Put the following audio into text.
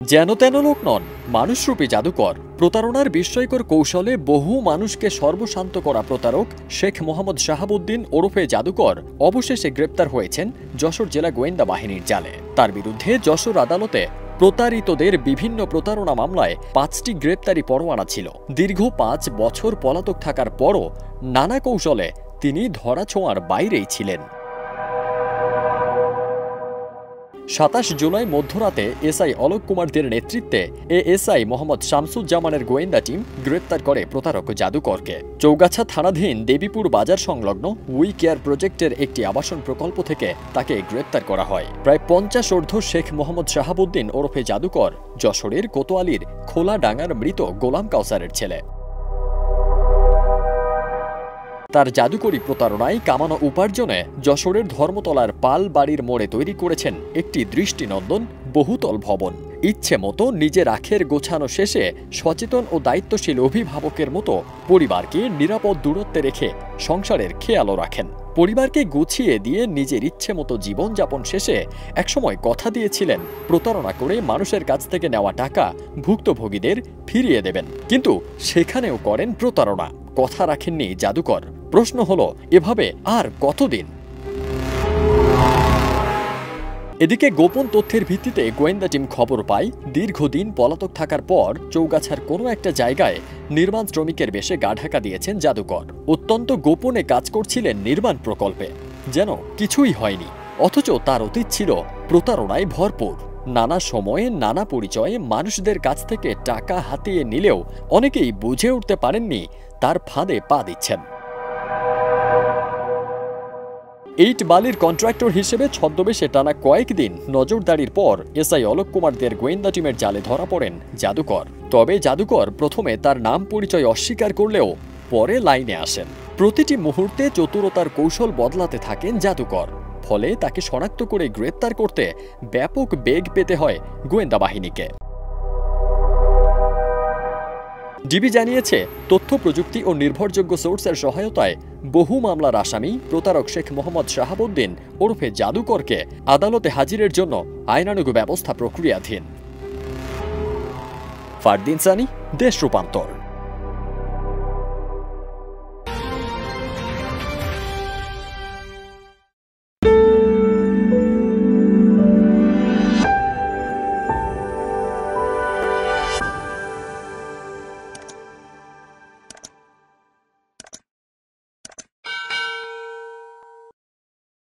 যেন তেন লোক নন, মানুষরূপী জাদুকর। প্রতারণার বিস্ময়কর কৌশলে বহু মানুষকে সর্বশান্ত করা প্রতারক শেখ মোহাম্মদ শাহাবুদ্দিন ওরফে জাদুকর অবশেষে গ্রেপ্তার হয়েছেন যশোর জেলা গোয়েন্দা বাহিনীর জালে। তার বিরুদ্ধে যশোর আদালতে প্রতারিতদের বিভিন্ন প্রতারণা মামলায় ৫টি গ্রেপ্তারি পরোয়ানা ছিল। দীর্ঘ ৫ বছর পলাতক থাকার পরও নানা কৌশলে তিনি ধরাছোঁয়ার বাইরেই ছিলেন। ২৭ জুলাই মধ্যরাতে এসআই অলোক কুমারদের নেতৃত্বে এএসআই মোহাম্মদ শামসুজ্জামানের গোয়েন্দা টিম গ্রেপ্তার করে প্রতারক জাদুকরকে। চৌগাছা থানাধীন দেবীপুর বাজার সংলগ্ন উই কেয়ার প্রজেক্টের একটি আবাসন প্রকল্প থেকে তাকে গ্রেপ্তার করা হয়। প্রায় ৫০ ঊর্ধ্ব শেখ মোহাম্মদ শাহাবুদ্দিন ওরফে জাদুকর যশোরের কোতোয়ালির খোলা ডাঙ্গার মৃত গোলাম কাউসারের ছেলে। তার জাদুকরী প্রতারণায় কামানো উপার্জনে যশোরের ধর্মতলার পাল বাড়ির মোড়ে তৈরি করেছেন একটি দৃষ্টিনন্দন বহুতল ভবন। ইচ্ছে মতো নিজের আখের গোছানো শেষে সচেতন ও দায়িত্বশীল অভিভাবকের মতো পরিবারকে নিরাপদ দূরত্বে রেখে সংসারের খেয়ালও রাখেন। পরিবারকে গুছিয়ে দিয়ে নিজের ইচ্ছে মতো জীবনযাপন শেষে একসময় কথা দিয়েছিলেন প্রতারণা করে মানুষের কাছ থেকে নেওয়া টাকা ভুক্তভোগীদের ফিরিয়ে দেবেন, কিন্তু সেখানেও করেন প্রতারণা। কথা রাখেননি জাদুকর। প্রশ্ন হলো, এভাবে আর কতদিন? এদিকে গোপন তথ্যের ভিত্তিতে গোয়েন্দা টিম খবর পায় দীর্ঘদিন পলাতক থাকার পর চৌগাছার কোনো একটা জায়গায় নির্মাণ শ্রমিকের বেশে গা ঢাকা দিয়েছেন জাদুকর। অত্যন্ত গোপনে কাজ করছিলেন নির্মাণ প্রকল্পে, যেন কিছুই হয়নি, অথচ তার অতীত ছিল প্রতারণায় ভরপুর। নানা সময়ে নানা পরিচয়ে মানুষদের কাছ থেকে টাকা হাতিয়ে নিলেও অনেকেই বুঝে উঠতে পারেননি তার ফাঁদে পা দিচ্ছেন। ইট বালির কন্ট্রাক্টর হিসেবে ছদ্মবেশে টানা কয়েকদিন নজরদারির পর এসআই অলোক কুমারদের গোয়েন্দা টিমের জালে ধরা পড়েন জাদুকর। তবে জাদুকর প্রথমে তার নাম পরিচয় অস্বীকার করলেও পরে লাইনে আসেন। প্রতিটি মুহূর্তে চতুরতার কৌশল বদলাতে থাকেন জাদুকর, ফলে তাকে শনাক্ত করে গ্রেপ্তার করতে ব্যাপক বেগ পেতে হয় গোয়েন্দা বাহিনীকে। ডিবি জানিয়েছে, তথ্য প্রযুক্তি ও নির্ভরযোগ্য সোর্সের সহায়তায় বহু মামলার আসামি প্রতারক শেখ মোহাম্মদ শাহাবুদ্দিন ওরফে জাদুকরকে আদালতে হাজিরের জন্য আইনানুগ ব্যবস্থা প্রক্রিয়াধীন। ফারদিন সানি, দেশ রূপান্তর।